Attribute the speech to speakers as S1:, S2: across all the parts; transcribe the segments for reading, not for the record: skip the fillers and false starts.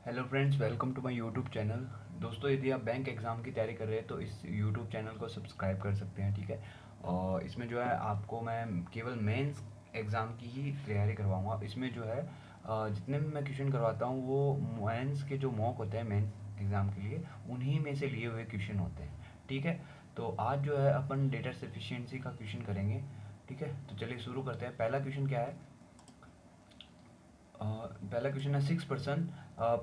S1: Hello friends, welcome to my YouTube channel. दोस्तों, यदि आप बैंक एग्ज़ाम की तैयारी कर रहे हैं तो इस यूट्यूब चैनल को सब्सक्राइब कर सकते हैं, ठीक है। और इसमें जो है आपको मैं केवल मेंस एग्ज़ाम की ही तैयारी करवाऊंगा। इसमें जो है जितने भी मैं क्वेश्चन करवाता हूँ वो मेंस के जो मॉक होते हैं मेंस एग्ज़ाम के लिए, उन्हीं में से लिए हुए क्वेश्चन होते हैं, ठीक है। तो आज जो है अपन डेटा सफिशिएंसी का क्वेश्चन करेंगे, ठीक है। तो चलिए शुरू करते हैं। पहला क्वेश्चन क्या है? पहला क्वेश्चन है 6%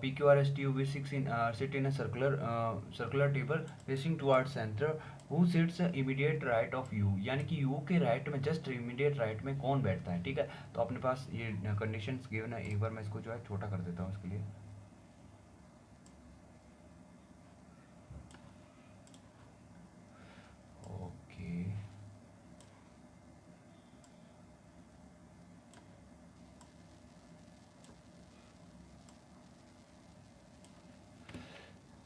S1: P Q R S T U we six in sit in circular table facing towards centre who sits immediate right of you, यानी कि यू के राइट में, जस्ट इमीडिएट राइट में कौन बैठता है, ठीक है। तो अपने पास ये कंडीशंस गिवन है। एक बार मैं इसको जो है छोटा कर देता हूँ इसके लिए। ओके,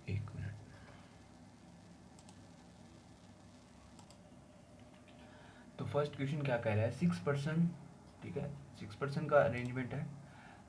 S1: एक मिनट। तो फर्स्ट क्वेश्चन क्या कह रहा है? 6%, ठीक है। 6% का अरेंजमेंट है।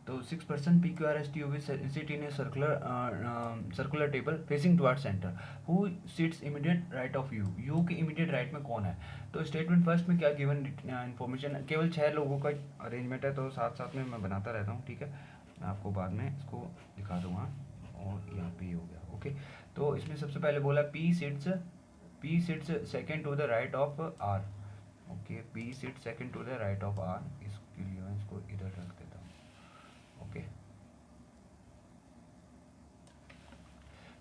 S1: तो 6% P Q R S T U V sit in a circular table facing toward center who sits immediate right of you, U के इमीडिएट राइट में कौन है। तो स्टेटमेंट फर्स्ट में क्या गिवन इन्फॉर्मेशन, केवल 6 लोगों का अरेंजमेंट है, तो साथ साथ में मैं बनाता रहता हूँ, ठीक है। मैं आपको बाद में इसको दिखा दूंगा। और यहाँ पे ये हो गया, ओके। तो इसमें सबसे पहले बोला P sits second to the right of R. Okay, P sit second to the right of R. इसके लिए मैं इसको इधर रख देता हूँ, ओके।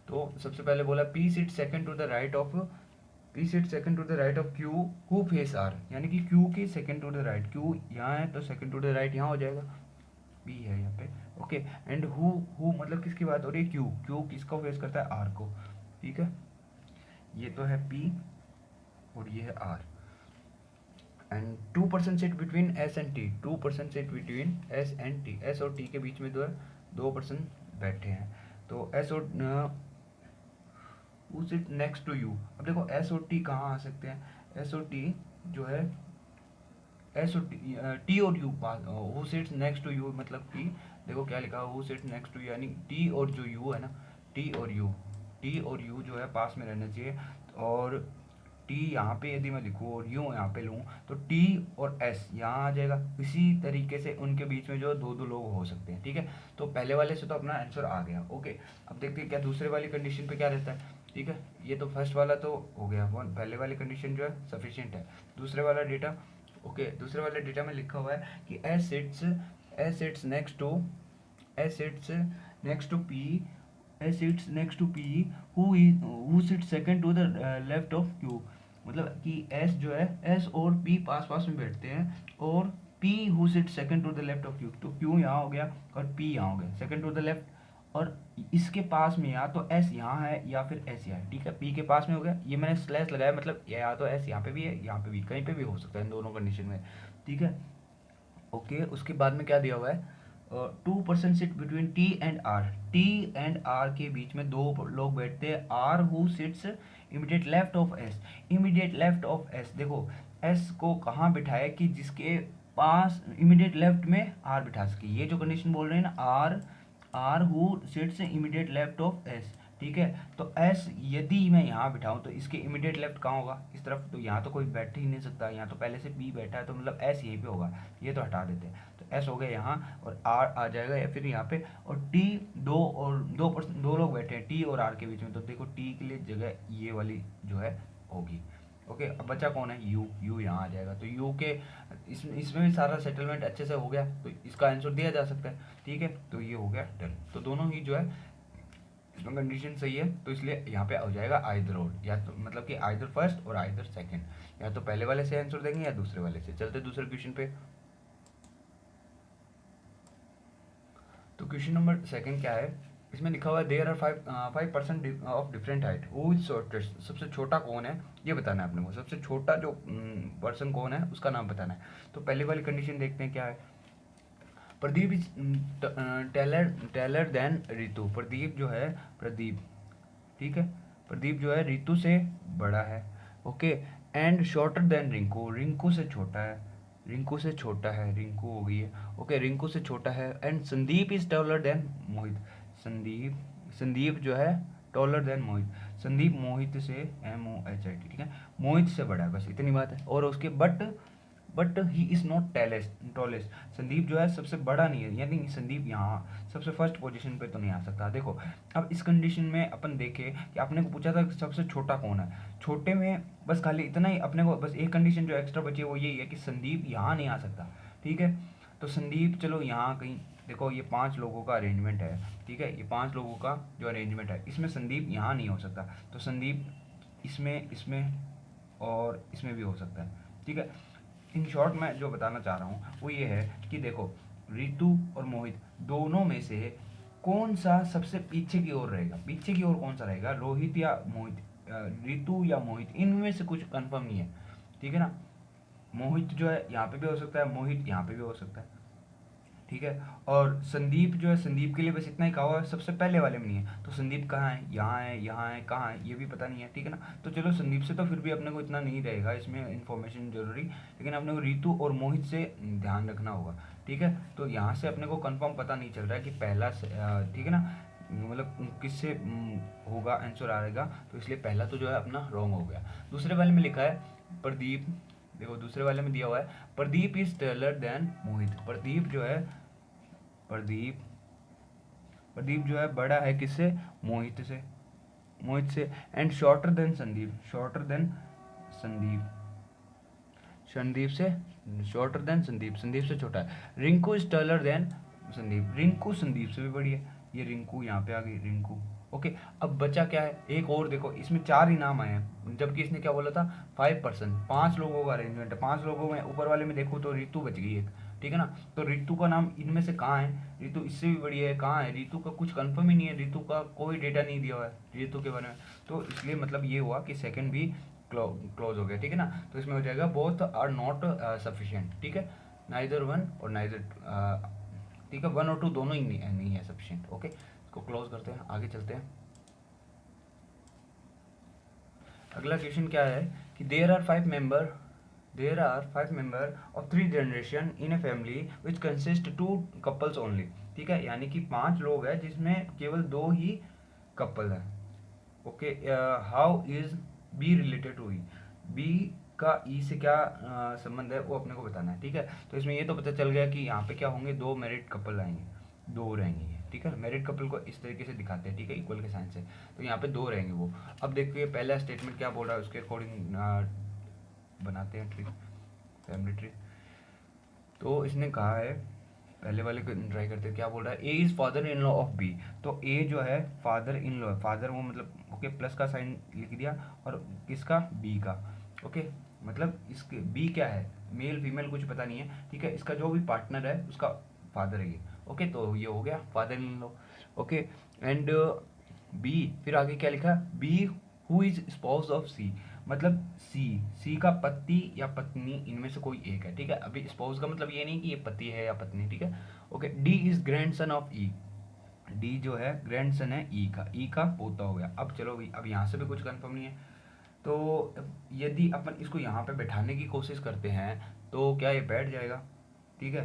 S1: तो सबसे पहले बोला P sit second to the right of, P sit second to the right of Q who face R, यानी कि क्यू की second to the right, Q यहाँ है तो सेकंड टू द राइट यहाँ हो जाएगा, पी है यहाँ पे, ओके। एंड हु मतलब किसकी बात हो रही है? क्यू, क्यू किसको फेस करता है? आर को, ठीक है। ये तो है पी और ये है R. And 2% seat between S and T, 2% seat between S and T, S और टी के बीच में 2% बैठे हैं। तो एस और who sit next to U. अब देखो एस और टी कहाँ आ सकते हैं? एस और टी जो है, एस और टी और यू पास, who sits next to U मतलब टी। देखो क्या लिखा, who sits next to U, यानी टी और जो यू है ना, टी और यू, टी और यू जो है पास में रहना चाहिए। और टी यहाँ पे यदि मैं लिखूँ और यू यहाँ पे लूँ तो टी और एस यहाँ आ जाएगा। इसी तरीके से उनके बीच में जो दो दो लोग हो सकते हैं, ठीक है। तो पहले वाले से तो अपना आंसर आ गया, ओके। अब देखते हैं क्या दूसरे वाली कंडीशन पे क्या रहता है, ठीक है। ये तो फर्स्ट वाला तो हो गया, वन पहले वाली कंडीशन जो है सफिशिएंट है। दूसरे वाला डेटा, ओके। दूसरे वाले डेटा में लिखा हुआ है कि S sits next to, S sits next to P, S sits next to P who sit second to the left of Q. मतलब कि एस जो है, एस और पी पास पास में बैठते हैं, और P who sit second to the left of Q, तो क्यू यहाँ हो गया और पी यहाँ हो गया सेकंड टू द लेफ्ट। और इसके पास में या तो एस यहाँ है या फिर एस यहाँ है, ठीक है। पी के पास में हो गया, ये मैंने स्लैश लगाया, मतलब या तो एस यहाँ पे भी है, यहाँ पे भी, कहीं पे भी हो सकता है इन दोनों कंडीशन में, ठीक है, ओके। उसके बाद में क्या दिया हुआ है? 2% sit between T and R, T and R के बीच में दो लोग बैठते हैं, R who sits immediate left of S, immediate left of S. देखो एस को कहाँ बिठाया कि जिसके पास इमीडिएट लेफ्ट में आर बिठा सके, ये जो कंडीशन बोल रहे हैं ना, R R who sits immediate left of S, ठीक है। तो एस यदि मैं यहाँ बिठाऊँ तो इसके इमीडिएट लेफ्ट कहाँ होगा? इस तरफ। तो यहाँ तो कोई बैठ ही नहीं सकता, यहाँ तो पहले से बी बैठा है, तो मतलब एस यहीं पे होगा, ये तो हटा देते हैं। तो एस हो गया यहाँ, और आर आ जाएगा या फिर यहाँ पे। और टी, दो लोग बैठे हैं टी और आर के बीच में, तो देखो टी के लिए जगह ये वाली जो है होगी, ओके। अब बचा कौन है? यू, यू यहाँ आ जाएगा। तो यू के इसमें भी सारा सेटलमेंट अच्छे से हो गया, तो इसका आंसर दिया जा सकता है, ठीक है। तो ये हो गया डन। तो दोनों ही जो है इसमें कंडीशन सही है, तो इसलिए यहाँ पे हो जाएगा आइदर और, या तो मतलब कि आइदर फर्स्ट और आइदर सेकंड, या तो पहले वाले से आंसर देंगे या दूसरे वाले से। चलते दूसरे क्वेश्चन पे। तो क्वेश्चन नंबर सेकंड क्या है? इसमें लिखा हुआ है there are 5% of different height, who is shortest. सबसे छोटा कौन है ये बताना है अपने को, सबसे छोटा जो पर्सन कौन है उसका नाम बताना है। तो पहले वाली कंडीशन देखते हैं क्या है। Pradeep is taller than Ritu, Pradeep जो है, प्रदीप, ठीक है, प्रदीप जो है रितु से बड़ा है, okay. And shorter than Rinku, Rinku से छोटा है, रिंकू से छोटा है, रिंकू हो गई है, ओके, रिंकू से छोटा है। And Sandeep is taller than Mohit, Sandeep, Sandeep जो है टॉलर देन मोहित, संदीप मोहित से MOHIT, ठीक है, मोहित से बड़ा है, बस इतनी बात है। और उसके but he is not tallest, Sandeep जो है सबसे बड़ा नहीं है, यानी संदीप यहाँ सबसे फर्स्ट पोजीशन पे तो नहीं आ सकता। देखो अब इस कंडीशन में अपन देखें कि आपने को पूछा था कि सबसे छोटा कौन है, छोटे में बस खाली इतना ही अपने को, बस एक कंडीशन जो एक्स्ट्रा बची है वो यही है कि संदीप यहाँ नहीं आ सकता, ठीक है। तो संदीप चलो यहाँ कहीं, देखो ये 5 लोगों का अरेंजमेंट है, ठीक है, ये 5 लोगों का जो अरेंजमेंट है इसमें संदीप यहाँ नहीं हो सकता, तो संदीप इसमें, इसमें और इसमें भी हो सकता है, ठीक है। इन शॉर्ट मैं जो बताना चाह रहा हूँ वो ये है कि देखो रितु और मोहित दोनों में से कौन सा सबसे पीछे की ओर रहेगा, पीछे की ओर कौन सा रहेगा, रोहित या मोहित, रितु या मोहित, इनमें से कुछ कंफर्म नहीं है, ठीक है ना। मोहित जो है यहाँ पे भी हो सकता है, मोहित यहाँ पे भी हो सकता है, ठीक है। और संदीप जो है, संदीप के लिए बस इतना ही कहा हुआ है, सबसे पहले वाले में नहीं है, तो संदीप कहाँ है, यहाँ है, यहाँ है, कहाँ है ये भी पता नहीं है, ठीक है ना। तो चलो संदीप से तो फिर भी अपने को इतना नहीं रहेगा इसमें इन्फॉर्मेशन जरूरी, लेकिन अपने को रितु और मोहित से ध्यान रखना होगा, ठीक है। तो यहाँ से अपने को कंफर्म पता नहीं चल रहा है कि पहला ठीक है ना, मतलब किससे होगा आंसर आएगा, तो इसलिए पहला तो जो है अपना रॉन्ग हो गया। दूसरे वाले में लिखा है प्रदीप, देखो दूसरे वाले में दिया हुआ है प्रदीप इज टेलर देन मोहित, प्रदीप जो है, प्रदीप, प्रदीप जो है बड़ा है किससे, मोहित से, मोहित से, and shorter than Sandeep, shorter than Sandeep, Sandeep से, शॉर्टर देन संदीप, संदीप से छोटा है। Rinku is taller then Sandeep, Rinku Sandeep से भी बड़ी है, ये रिंकू यहाँ पे आ गई रिंकू, ओके। अब बचा क्या है, एक और देखो इसमें 4 इनाम आए हैं, जबकि इसने क्या बोला था 5%, 5 लोगों का अरेंजमेंट है, 5 लोगों में ऊपर वाले में देखो तो रितु बच गई एक, ठीक है ना। तो रितु का नाम इनमें से कहाँ है, रितु इससे भी बड़ी है, कहाँ है रितु का कुछ कंफर्म ही नहीं है, रितु का कोई डेटा नहीं दिया हुआ है रितु के बारे में, तो इसलिए मतलब ये हुआ कि सेकंड भी क्लोज हो गया, ठीक है ना। तो इसमें हो जाएगा बोथ आर नॉट सफिशिएंट, ठीक है, नाइदर वन और नाइदर, ठीक है, 1 और 2 दोनों ही नहीं है सफिशिएंट, ओके। इसको क्लोज करते हैं, आगे चलते हैं। अगला क्वेश्चन क्या है कि there are 5 member of 3 generation in a family which consist 2 couples only, ठीक है, यानी कि 5 लोग हैं जिसमें केवल 2 ही कपल हैं, okay. How is B related to E, B का ई से क्या संबंध है वो अपने को बताना है, ठीक है। तो इसमें ये तो पता चल गया कि यहाँ पे क्या होंगे, 2 मैरिड कपल आएंगे, 2 रहेंगे ये, ठीक है। मैरिड कपल को इस तरीके से दिखाते हैं, ठीक है, इक्वल के साइन से, तो यहाँ पे 2 रहेंगे वो। अब देखिए पहला स्टेटमेंट क्या बोल रहा है, उसके अकॉर्डिंग बनाते हैं ट्री, फैमिली ट्री। तो इसने कहा है, पहले वाले को ट्राई करते हैं, क्या बोल रहा है, A is father in law of B, तो ए जो है फादर इन लॉ, फादर वो मतलब ओके प्लस का साइन लिख दिया, और किसका, बी का, ओके। मतलब इसके बी क्या है, मेल फीमेल कुछ पता नहीं है, ठीक है, इसका जो भी पार्टनर है उसका फादर है ये, ओके। तो ये हो गया father in law, okay. And B, फिर आगे क्या लिखा, B who is spouse of C, मतलब सी का पति या पत्नी इनमें से कोई एक है, ठीक है। अभी स्पाउस का मतलब ये नहीं कि ये पति है या पत्नी, ठीक है, okay. D is grandson of E, D जो है ग्रैंडसन है ई का, ई का पोता हो गया। अब चलो अब यहाँ से भी कुछ कंफर्म नहीं है, तो यदि अपन इसको यहाँ पे बैठाने की कोशिश करते हैं तो क्या ये बैठ जाएगा, ठीक है।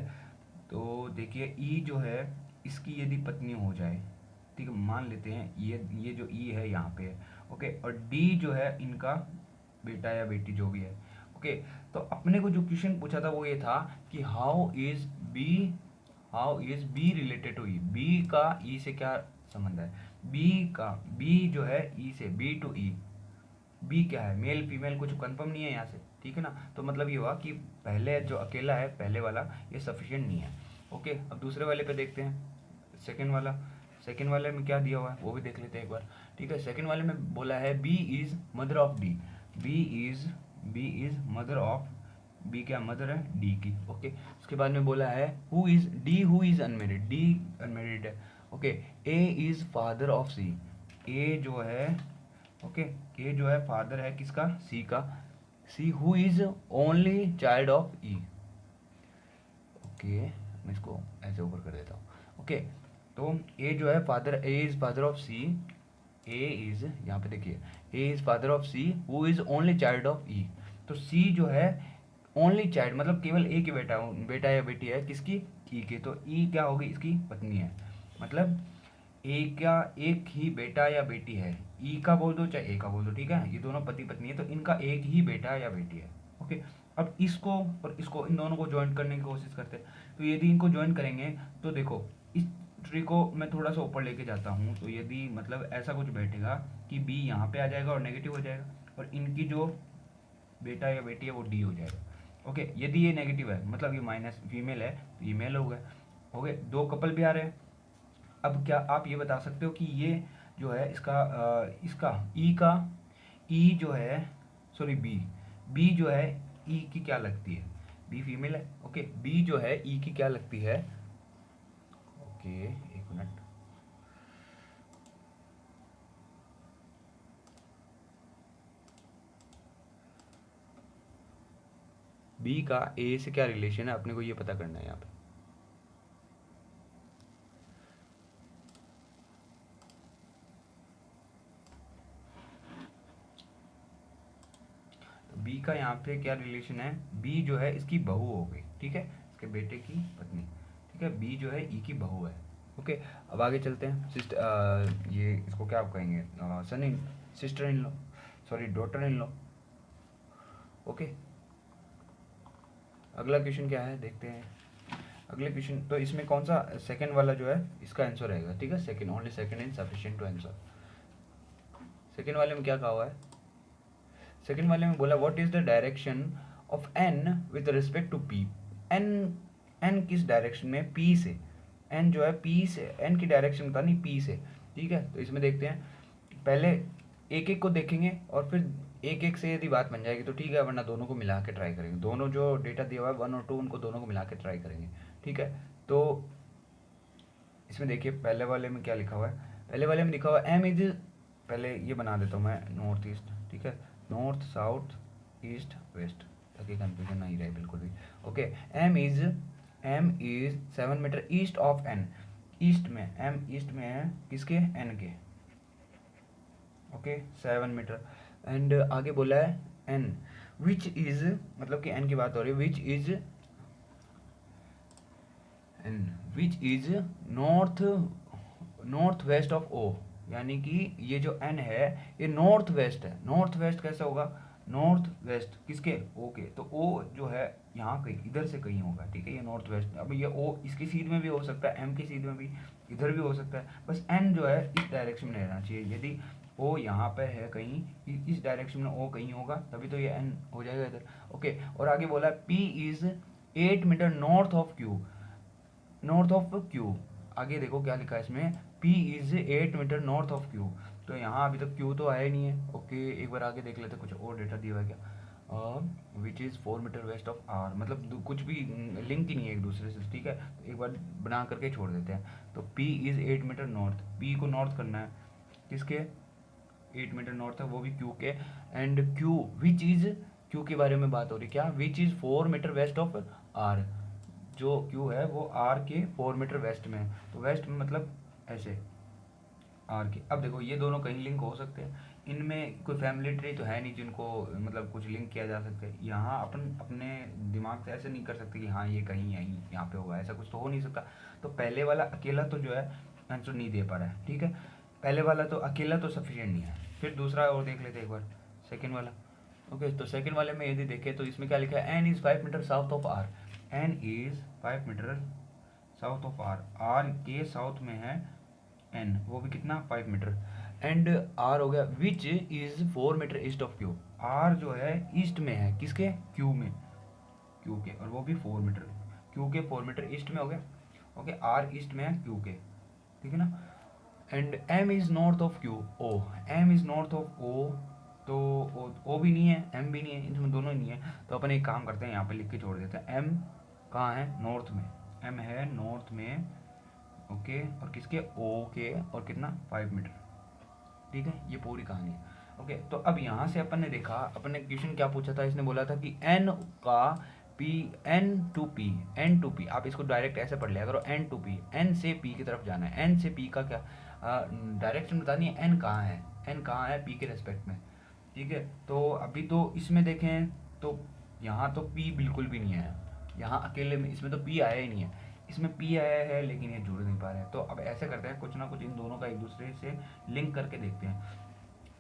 S1: तो देखिए ई जो है इसकी यदि पत्नी हो जाए, ठीक है, मान लेते हैं ये जो ई है यहाँ पे है, ओके, और डी जो है इनका बेटा या बेटी जो भी है, ओके। तो अपने को जो क्वेश्चन पूछा था वो ये था कि how is B related to E, B का ई से क्या संबंध है, बी जो है ई से, बी टू ई, बी क्या है, मेल फीमेल कुछ कंफर्म नहीं है यहाँ से, ठीक है ना। तो मतलब ये हुआ कि पहले जो अकेला है पहले वाला ये सफिशिएंट नहीं है, ओके। अब दूसरे वाले पे देखते हैं, सेकेंड वाले में क्या दिया हुआ है वो भी देख लेते हैं एक बार, ठीक है। सेकेंड वाले में बोला है B is mother of D, B is mother of, B क्या मदर है डी की, ओके। उसके बाद में बोला है who is unmarried, D unmarried है, okay. A is father of C, A जो है, ओके, ए जो है फादर है किसका, सी का, सी who is only child of E, okay. मैं इसको ऐसे ऊपर कर देता हूँ, ओके। तो ए जो है father, A is father of C, A is, यहाँ पे देखिए, A is father of C who is only child of E, तो सी जो है ओनली चाइल्ड मतलब केवल एक ही बेटा या बेटी है किसकी, ई के, तो ई क्या होगी इसकी पत्नी है, मतलब ए का एक ही बेटा या बेटी है, ई का बोल दो चाहे ए का बोल दो, ठीक है, ये दोनों पति पत्नी है तो इनका एक ही बेटा या बेटी है। ओके, अब इसको और इसको, इन दोनों को ज्वाइन करने की कोशिश करते हैं। तो यदि इनको ज्वाइन करेंगे तो देखो, इस ट्री को मैं थोड़ा सा ऊपर लेके जाता हूँ, तो यदि मतलब ऐसा कुछ बैठेगा कि बी यहाँ पे आ जाएगा और नेगेटिव हो जाएगा, और इनकी जो बेटा या बेटी है वो डी हो जाएगा। ओके, यदि ये नेगेटिव है मतलब ये माइनस फीमेल है तो ये मेल हो गए। हो गए, दो कपल भी आ रहे हैं। अब क्या आप ये बता सकते हो कि ये जो है इसका ई का, ई जो है, सॉरी बी, बी जो है ई की क्या लगती है, बी फीमेल है। ओके, बी जो है ई की क्या लगती है। ओके, एक मिनट, बी का ए से क्या रिलेशन है अपने को ये पता करना है यहाँ पे। बी का यहाँ पे क्या रिलेशन है, बी जो है इसकी बहू हो गई, ठीक है, इसके बेटे की पत्नी, ठीक है, बी जो है ई की बहू है। ओके, अब आगे चलते हैं। ये इसको क्या आप कहेंगे, son in, sister in law, sorry daughter in law. Okay, अगला क्वेश्चन क्या है देखते हैं। अगले क्वेश्चन तो इसमें कौन सा सेकंड वाला जो है इसका आंसर रहेगा, ठीक है, second, only second is sufficient to answer. Second वाले में क्या कहा हुआ है, सेकंड वाले में बोला what is the direction of N with respect to P. N, N किस डायरेक्शन में, पी से, एन जो है पी से, एन की डायरेक्शन बतानी पी से, ठीक है। तो इसमें देखते हैं, पहले एक एक को देखेंगे और फिर एक एक से यदि बात बन जाएगी तो ठीक है, वरना दोनों को मिला के ट्राई करेंगे। दोनों जो डेटा दिया हुआ है 1 और 2 उनको दोनों को मिला के ट्राई करेंगे, ठीक है। तो इसमें देखिए पहले वाले में क्या लिखा हुआ है, पहले वाले में लिखा हुआ है एम इज, पहले ये बना देता हूँ मैं नॉर्थ ईस्ट, ठीक है, नॉर्थ साउथ ईस्ट वेस्ट, ताकि कंफ्यूजन नहीं रहे बिल्कुल भी। Okay, M is 7 meter east of N, east में, एम ईस्ट में है किसके, एन के। Okay, 7 metre. एंड आगे बोला है एन विच इज, मतलब कि एन की बात हो रही है, which is N which is north, north west of O, यानी कि ये जो एन है ये नॉर्थ वेस्ट है। नॉर्थ वेस्ट कैसे होगा, नॉर्थ वेस्ट किसके, ओ के, तो ओ जो है यहाँ कहीं इधर से कहीं होगा, ठीक है, ये नॉर्थ वेस्ट। अब ये ओ इसकी सीध में भी हो सकता है, एम की सीध में भी, इधर भी हो सकता है, बस एन जो है इस डायरेक्शन में रहना चाहिए। यदि ओ यहाँ पे है कहीं, इस डायरेक्शन में ओ कहीं होगा तभी तो ये एन हो जाएगा इधर। ओके, और आगे बोला P is 8 meter north of Q, north of Q, आगे देखो क्या लिखा है इसमें, P is 8 meter north of Q, तो यहाँ अभी तक क्यू तो आया ही नहीं है। ओके, एक बार आगे देख लेते हैं कुछ और डेटा दिया हुआ है क्या, which is 4 meter west of R, मतलब कुछ भी लिंक ही नहीं है एक दूसरे से, ठीक है, तो एक बार बना करके छोड़ देते हैं। तो P is 8 meter north, P को नॉर्थ करना है किसके, 8 मीटर नॉर्थ है वो भी क्यू के, and Q which is, Q के बारे में बात हो रही, क्या, which is 4 meter west of R, जो क्यू है वो आर के 4 मीटर वेस्ट में है, तो वेस्ट में मतलब ऐसे आर के। अब देखो ये दोनों कहीं लिंक हो सकते हैं, इनमें कोई फैमिली ट्री तो है नहीं जिनको मतलब कुछ लिंक किया जा सकता है। यहाँ अपन अपने दिमाग से ऐसे नहीं कर सकते कि हाँ ये कहीं यहीं यहाँ पे होगा, ऐसा कुछ तो हो नहीं सकता। तो पहले वाला अकेला तो जो है आंसर नहीं दे पा रहा है, ठीक है, पहले वाला तो अकेला तो सफिशिएंट नहीं है। फिर दूसरा और देख लेते एक बार, सेकेंड वाला। ओके, तो सेकेंड वाले में यदि देखें तो इसमें क्या लिखा है, N is 5 meter south of R, N is 5 meter south of R, R के साउथ में है एन, वो भी कितना, 5 मीटर, एंड आर हो गया which is 4 meter east of Q, R जो है ईस्ट में है किसके, क्यू में, क्यू के, और वो भी 4 मीटर, क्यू के 4 मीटर ईस्ट में हो गया। ओके, आर ईस्ट में है क्यू के, ठीक है ना, and M is north of Q, O, M is north of O, तो ओ भी नहीं है, एम भी नहीं है, इनमें दोनों ही नहीं है, तो अपन एक काम करते हैं यहाँ पे लिख के छोड़ देते हैं, एम कहाँ है, नॉर्थ में, एम है नॉर्थ में। ओके, और किसके, ओ के, और कितना, 5 मीटर, ठीक है, ये पूरी कहानी है। ओके, तो अब यहाँ से अपन ने देखा, अपन ने क्वेश्चन क्या पूछा था, इसने बोला था कि एन का पी, एन टू पी, आप इसको डायरेक्ट ऐसे पढ़ लिया करो, एन टू पी, एन से पी की तरफ जाना है, एन से पी का क्या डायरेक्शन बतानी है, एन कहाँ है, एन कहाँ है पी के रेस्पेक्ट में, ठीक है। तो अभी तो इसमें देखें तो यहाँ तो पी बिल्कुल भी नहीं है, यहाँ अकेले में इसमें तो पी आया ही नहीं है, इसमें पी आया है लेकिन ये जुड़ नहीं पा रहा है। तो अब ऐसे करते हैं, कुछ ना कुछ इन दोनों का एक दूसरे से लिंक करके देखते हैं।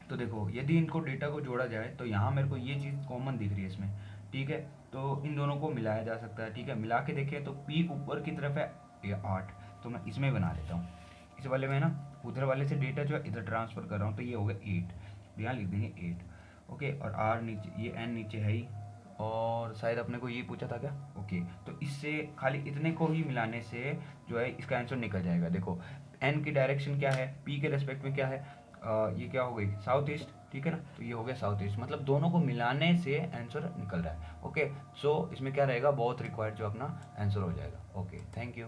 S1: तो देखो यदि इनको डेटा को जोड़ा जाए तो यहाँ मेरे को ये चीज़ कॉमन दिख रही है इसमें, ठीक है। तो इन दोनों को मिलाया जा सकता है, ठीक है। मिला के देखें तो पी ऊपर की तरफ है ये 8, तो मैं इसमें बना देता हूँ। इस वाले में ना उधर वाले से डेटा जो है इधर ट्रांसफ़र कर रहा हूँ, तो ये हो गया 8, तो यहाँ लिख देंगे 8। ओके, और आर नीचे, ये एन नीचे है ही, और शायद अपने को ये पूछा था क्या। ओके, तो इससे खाली इतने को ही मिलाने से जो है इसका आंसर निकल जाएगा। देखो एन की डायरेक्शन क्या है, पी के रेस्पेक्ट में क्या है, ये क्या हो गई साउथ ईस्ट, ठीक है ना। तो ये हो गया साउथ ईस्ट, मतलब दोनों को मिलाने से आंसर निकल रहा है। ओके, सो इसमें क्या रहेगा, बहुत रिक्वायर्ड जो अपना आंसर हो जाएगा। Okay, thank you.